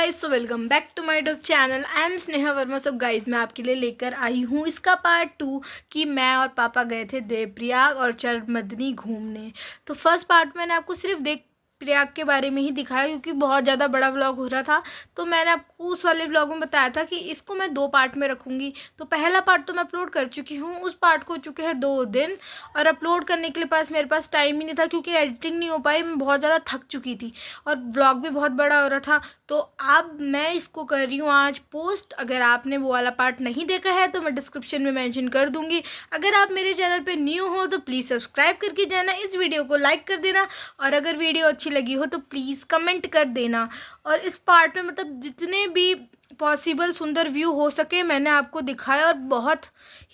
Guys, so welcome back to my YouTube channel. I am Sneha Verma. So guys, मैं आपके लिए लेकर आई हूँ इसका पार्ट 2 कि मैं और पापा गए थे देवप्रयाग और चंद्रमदनी घूमने। तो फर्स्ट पार्ट मैंने आपको सिर्फ प्रयाग के बारे में ही दिखाया क्योंकि बहुत ज़्यादा बड़ा व्लॉग हो रहा था। तो मैंने आपको उस वाले व्लॉग में बताया था कि इसको मैं 2 पार्ट में रखूँगी। तो पहला पार्ट तो मैं अपलोड कर चुकी हूँ, उस पार्ट को हो चुके हैं 2 दिन और अपलोड करने के लिए मेरे पास टाइम ही नहीं था क्योंकि एडिटिंग नहीं हो पाई। मैं बहुत ज़्यादा थक चुकी थी और व्लॉग भी बहुत बड़ा हो रहा था। तो अब मैं इसको कर रही हूँ आज पोस्ट। अगर आपने वो वाला पार्ट नहीं देखा है तो मैं डिस्क्रिप्शन में मेंशन कर दूँगी। अगर आप मेरे चैनल पे न्यू हो तो प्लीज़ सब्सक्राइब करके जाना, इस वीडियो को लाइक कर देना और अगर वीडियो अच्छी लगी हो तो प्लीज़ कमेंट कर देना। और इस पार्ट में मतलब जितने भी पॉसिबल सुंदर व्यू हो सके मैंने आपको दिखाया और बहुत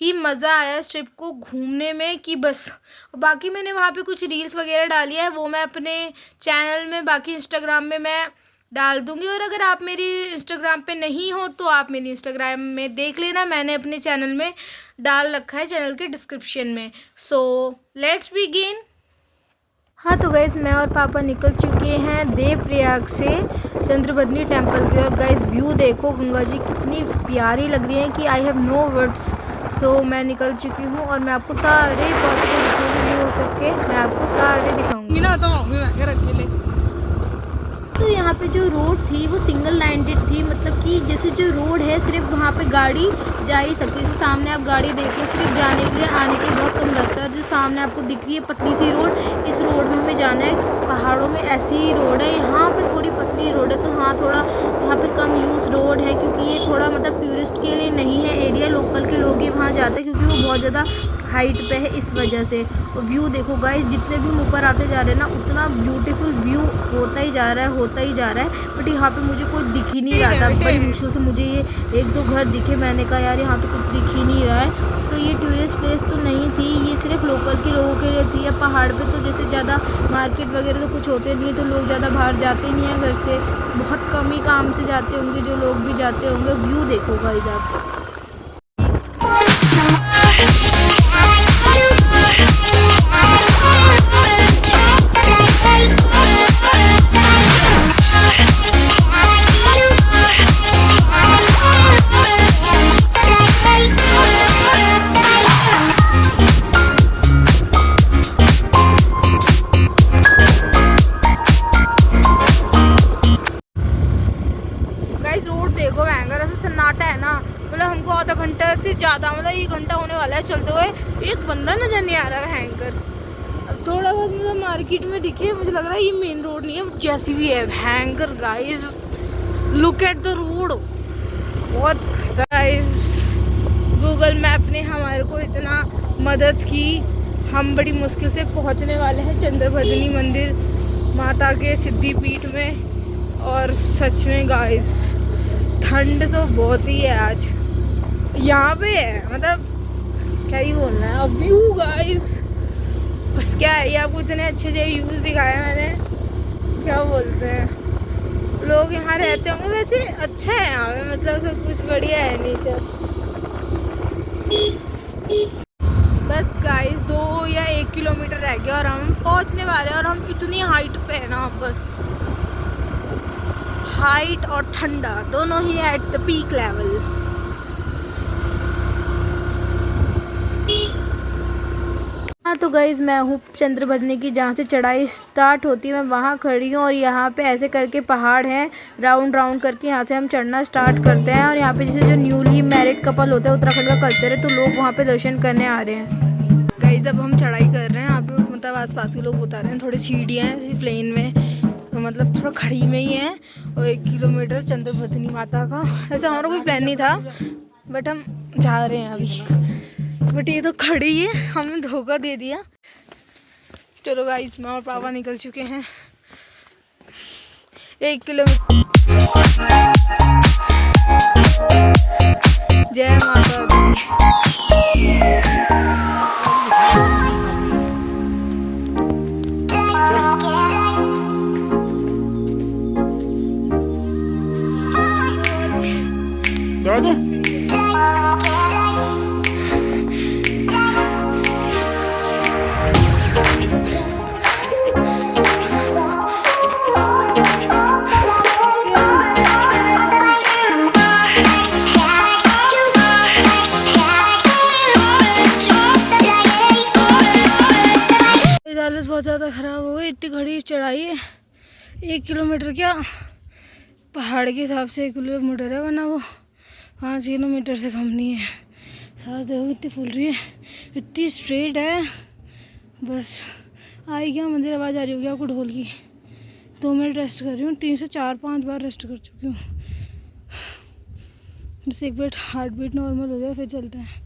ही मज़ा आया इस ट्रिप को घूमने में कि बस। बाकी मैंने वहाँ पे कुछ रील्स वगैरह डाली है, वो मैं अपने चैनल में बाकी इंस्टाग्राम में मैं डाल दूँगी। और अगर आप मेरी इंस्टाग्राम पे नहीं हो तो आप मेरी इंस्टाग्राम में देख लेना, मैंने अपने चैनल में डाल रखा है चैनल के डिस्क्रिप्शन में। So let's begin. हाँ तो गाइज़, मैं और पापा निकल चुके हैं देवप्रयाग से चंद्रमदनी टेम्पल के। और गाइज़ व्यू देखो, गंगा जी कितनी प्यारी लग रही है कि आई हैव नो वर्ड्स। सो मैं निकल चुकी हूँ और मैं आपको सारे पॉसिबल जितने भी हो सके मैं आपको सारे दिखाऊंगी ना। तो मैं अकेले। तो यहाँ पे जो रोड थी वो सिंगल लाइनडेड थी, मतलब कि जैसे जो रोड है सिर्फ वहाँ पे गाड़ी जा ही सकती है। जैसे सामने आप गाड़ी देख लो, सिर्फ जाने के लिए, आने के लिए बहुत कम रास्ता है। जो सामने आपको दिख रही है पतली सी रोड, इस रोड में हमें जाना है। पहाड़ों में ऐसी ही रोड है, यहाँ पे थोड़ी पतली रोड है। तो हाँ, थोड़ा यहाँ पे कम यूज़ रोड है क्योंकि ये थोड़ा मतलब टूरिस्ट के लिए नहीं है एरिया, लोकल के लोग ही वहाँ जाते हैं क्योंकि वो बहुत ज़्यादा हाइट पे है इस वजह से। और व्यू देखो गाइस, जितने भी हम ऊपर आते जा रहे हैं ना उतना ब्यूटीफुल व्यू होता ही जा रहा है। बट यहाँ पे मुझे कोई दिख ही नहीं रहा था, बड़ी मुश्किल से मुझे ये 1-2 घर दिखे। मैंने कहा यार यहाँ तो कुछ दिख ही नहीं रहा है। तो ये टूरिस्ट प्लेस तो नहीं थी, ये सिर्फ लोकल के लोगों के लिए थी। या पहाड़ पे तो जैसे ज़्यादा मार्केट वगैरह तो कुछ होते नहीं है, तो लोग ज़्यादा बाहर जाते नहीं हैं घर से, बहुत कम ही काम से जाते होंगे जो लोग भी जाते होंगे। व्यू देखो गाइस आप। रोड देखो भयंकर, ऐसे सन्नाटा है ना, मतलब हमको आधा घंटा से ज़्यादा, मतलब 1 घंटा होने वाला है चलते हुए, एक बंदा नजर नहीं आ रहा है भयंकर। थोड़ा बहुत मतलब मार्केट में दिखे, मुझे लग रहा है ये मेन रोड नहीं है, जैसी भी है भयंकर। Guys look at the road, बहुत गाइस। गूगल मैप ने हमारे को इतना मदद की, हम बड़ी मुश्किल से पहुँचने वाले हैं चंद्रमदनी मंदिर माता के सिद्धिपीठ में। और सच में गाइस ठंड तो बहुत ही है आज यहाँ पे है, मतलब क्या ही बोलना है। अब व्यू गाइस बस क्या है, ये आपको इतने अच्छे व्यूज़ दिखाए मैंने, क्या बोलते हैं, लोग यहाँ रहते होंगे। वैसे अच्छा है यहाँ पे, मतलब सब कुछ बढ़िया है नेचर। बस गाइस 2 या 1 किलोमीटर रह गया और हम पहुँचने वाले हैं। और हम इतनी हाइट पे है ना, बस हाइट और ठंडा दोनों ही एट द पीक लेवल। हाँ तो गाइज़, मैं हूँ चंद्रमदनी की, जहाँ से चढ़ाई स्टार्ट होती है, मैं वहाँ खड़ी हूँ। और यहाँ पे ऐसे करके पहाड़ हैं, राउंड राउंड करके यहाँ से हम चढ़ना स्टार्ट करते हैं। और यहाँ पे जैसे जो न्यूली मैरिड कपल होता है, उत्तराखंड का कल्चर है, तो लोग वहाँ पे दर्शन करने आ रहे हैं। गाइज़ अब हम चढ़ाई कर रहे हैं, यहाँ पे मतलब आसपास के लोग उतार रहे हैं। थोड़ी सीढ़ियाँ हैं जैसे प्लेन में, मतलब थोड़ा खड़ी में ही है। और 1 किलोमीटर चंद्रमदनी माता का, ऐसा हमारा कोई प्लान नहीं था बट हम जा रहे हैं अभी। बट ये तो खड़ी है, हमने धोखा दे दिया। चलो गाइस, माँ और पापा निकल चुके हैं 1 किलोमीटर। जय माता दी। चढ़ाई है, 1 किलोमीटर क्या पहाड़ के हिसाब से 1 किलोमीटर है, वरना वो 5 किलोमीटर से कम नहीं है। सांस देखो कितनी फूल रही है, इतनी स्ट्रेट है। बस आई क्या मंदिर, आवाज़ आ रही होगी आपको ढोल की। 2 मिनट रेस्ट कर रही हूँ, 3 से 4-5 बार रेस्ट कर चुकी हूँ। जैसे एक बार हार्ट बीट नॉर्मल हो जाए फिर चलते हैं।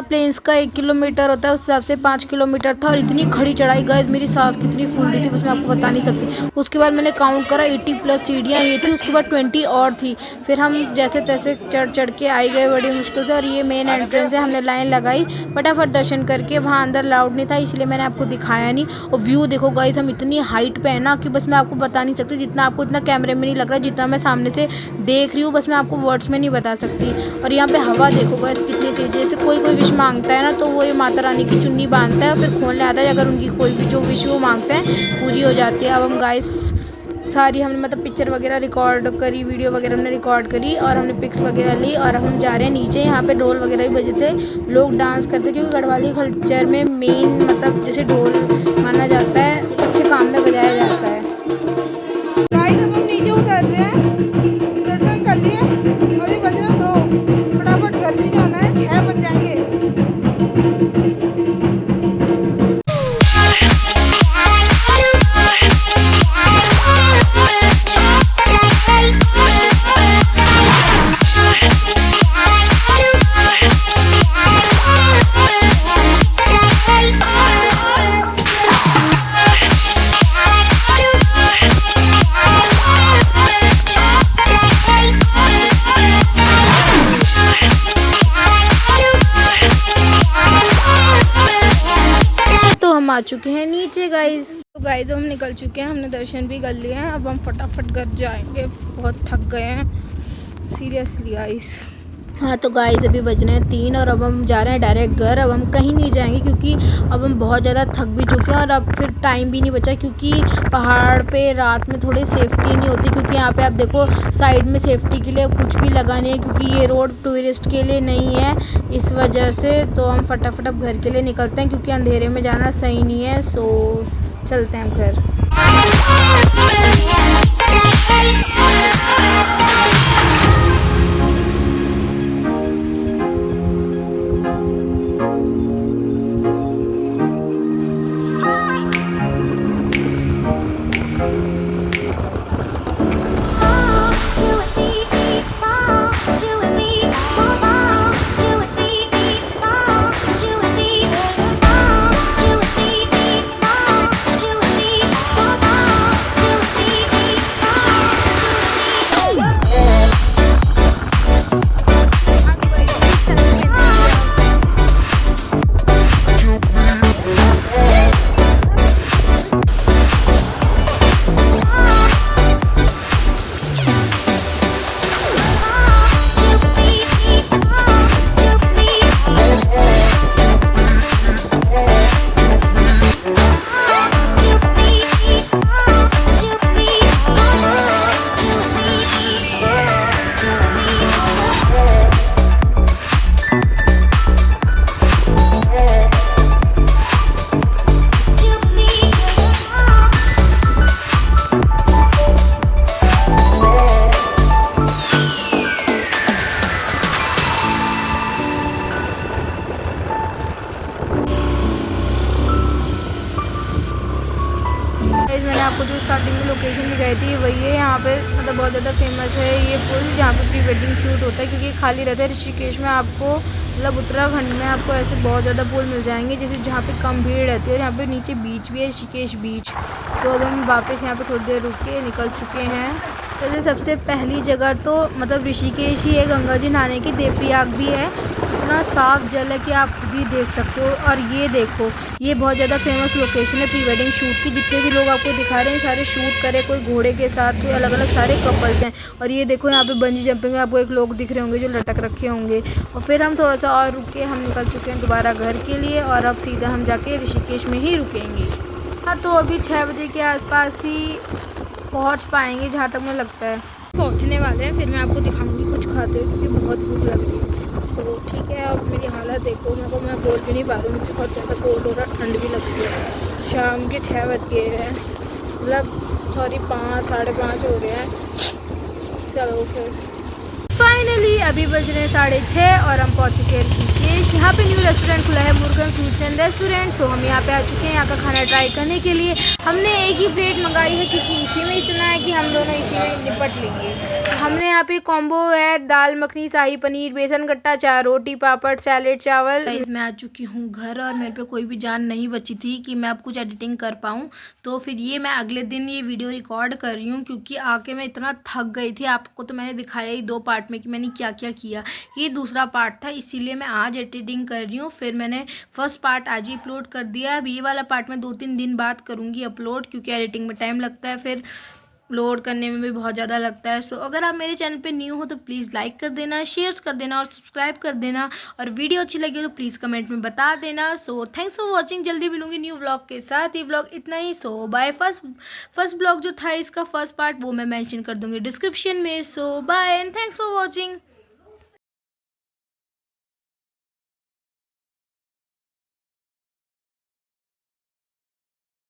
प्लेन्स का 1 किलोमीटर होता है, उस हिसाब से 5 किलोमीटर था और इतनी खड़ी चढ़ाई गाइस, मेरी सांस कितनी फूल रही थी बस मैं आपको बता नहीं सकती। उसके बाद मैंने काउंट करा 80 प्लस सीढ़ियाँ ये थी, उसके बाद 20 और थी। फिर हम जैसे तैसे चढ़ के आई गए बड़ी मुश्किल से, और ये मेन एंट्रेंस है। हमने लाइन लगाई, फटाफट दर्शन करके। वहाँ अंदर लाउड नहीं था इसलिए मैंने आपको दिखाया नहीं। और व्यू देखो गाइस, हम इतनी हाइट पे है ना कि बस मैं आपको बता नहीं सकती। जितना आपको इतना कैमरे में नहीं लग रहा, जितना मैं सामने से देख रही हूँ बस मैं आपको वर्ड्स में नहीं बता सकती। और यहाँ पे हवा देखो गाइस कितनी तेज़ है। जैसे कोई विश मांगता है ना तो वो ये माता रानी की चुन्नी बांधता है और फिर खोल ले आता है। अगर उनकी कोई भी जो विश वो मांगते हैं पूरी हो जाती है। अब हम गाइस सारी हमने मतलब पिक्चर वगैरह रिकॉर्ड करी, वीडियो वगैरह हमने रिकॉर्ड करी और हमने पिक्स वगैरह ली। और अब हम जा रहे हैं नीचे। यहाँ पे ढोल वगैरह भी बजे थे, लोग डांस करते, क्योंकि गढ़वाली कल्चर में मेन मतलब जैसे ढोल माना जाता है, अच्छे काम में बजाया जाता है। गाइस अब हम नीचे उतर रहे हैं, दर्शन कर लिए, अभी बज रहे 2, फटाफट घर भी जाना है, 6 बज जाएंगे। हम आ चुके हैं नीचे गाइज। तो गाइज हम निकल चुके हैं, हमने दर्शन भी कर लिए हैं। अब हम फटाफट घर जाएंगे, बहुत थक गए हैं सीरियसली गाइज। हाँ तो गाइज अभी बज रहे हैं 3 और अब हम जा रहे हैं डायरेक्ट घर। अब हम कहीं नहीं जाएंगे क्योंकि अब हम बहुत ज़्यादा थक भी चुके हैं और अब फिर टाइम भी नहीं बचा, क्योंकि पहाड़ पे रात में थोड़ी सेफ्टी नहीं होती। क्योंकि यहाँ पे आप देखो साइड में सेफ्टी के लिए कुछ भी लगा नहीं है, क्योंकि ये रोड टूरिस्ट के लिए नहीं है, इस वजह से। तो हम फटाफट अब घर के लिए निकलते हैं क्योंकि अंधेरे में जाना सही नहीं है। सो चलते हैं घर। मैंने आपको जो स्टार्टिंग में लोकेशन दिखाई थी वही है। यहाँ पे मतलब बहुत ज़्यादा फेमस है ये पुल, जहाँ पे प्री वेडिंग शूट होता है, क्योंकि खाली रहता है। ऋषिकेश में आपको मतलब उत्तराखंड में आपको ऐसे बहुत ज़्यादा पुल मिल जाएंगे जैसे जहाँ पे कम भीड़ रहती है। और यहाँ पे नीचे बीच भी है, ऋषिकेश बीच। तो अब हम वापस यहाँ पे थोड़ी देर रुक के निकल चुके हैं। जैसे सबसे पहली जगह तो मतलब ऋषिकेश ही है, गंगा जी नहाने की। देवप्रयाग भी है, इतना साफ़ जल है कि आप खुद ही देख सकते हो। और ये देखो, ये बहुत ज़्यादा फेमस लोकेशन है प्री वेडिंग शूट की। जितने भी लोग आपको दिखा रहे हैं सारे शूट करे, कोई घोड़े के साथ, कोई अलग अलग सारे कपल्स हैं। और ये देखो यहाँ पे बंजी जंपिंग में आपको एक लोग दिख रहे होंगे जो लटक रखे होंगे। और फिर हम थोड़ा सा और रुक के हम निकल चुके हैं दोबारा घर के लिए। और अब सीधा हम जाके ऋषिकेश में ही रुकेंगे। हाँ तो अभी 6 बजे के आसपास ही पहुँच पाएंगे, जहाँ तक मुझे लगता है पहुँचने वाले हैं। फिर मैं आपको दिखाऊंगी कुछ खाते हुए, क्योंकि बहुत भूख लग रही है। सो ठीक है, अब मेरी हालत देखो, मैं बोल भी नहीं पा रही हूँ, मुझे बहुत ज़्यादा कोल्ड हो रहा है, ठंड भी लगती है। शाम के 6 बज गए हैं, मतलब सॉरी 5 5:30 हो रहे हैं। चलो फिर फाइनली अभी बज रहे हैं 6:30 और हम पहुंच चुके हैं ऋषिकेश। यहाँ पे न्यू रेस्टोरेंट खुला है, मुर्गन फूड्स एंड रेस्टोरेंट। सो हम यहाँ पे आ चुके हैं यहाँ का खाना ट्राई करने के लिए। हमने एक ही प्लेट मंगाई है क्योंकि इसी में इतना है कि हम दोनों इसी में निपट लेंगे। तो हमने यहाँ पे कॉम्बो है दाल मखनी, शाही पनीर, बेसन गट्टा, 4 रोटी, पापड़, सैलेड, चावल। गाइस मैं आ चुकी हूँ घर और मेरे पे कोई भी जान नहीं बची थी कि मैं अब कुछ एडिटिंग कर पाऊँ। तो फिर ये मैं अगले दिन ये वीडियो रिकॉर्ड कर रही हूँ क्योंकि आके मैं इतना थक गई थी। आपको तो मैंने दिखाया ही 2 पार्ट में कि मैंने क्या क्या किया। ये दूसरा पार्ट था, इसीलिए मैं आज एडिटिंग कर रही हूँ। फिर मैंने फर्स्ट पार्ट आज ही अपलोड कर दिया। अब ये वाला पार्ट मैं 2-3 दिन बाद करूँगी अपलोड क्योंकि एडिटिंग में टाइम लगता है, फिर लोड करने में भी बहुत ज़्यादा लगता है। सो अगर आप मेरे चैनल पे न्यू हो तो प्लीज़ लाइक कर देना, शेयर्स कर देना और सब्सक्राइब कर देना। और वीडियो अच्छी लगी हो तो प्लीज़ कमेंट में बता देना। So thanks for watching. जल्दी मिलूंगी न्यू व्लॉग के साथ। ये व्लॉग इतना ही। सो बाय। फर्स्ट व्लॉग जो था इसका फर्स्ट पार्ट वो मैं मेंशन कर दूंगी डिस्क्रिप्शन में। So bye and thanks for watching.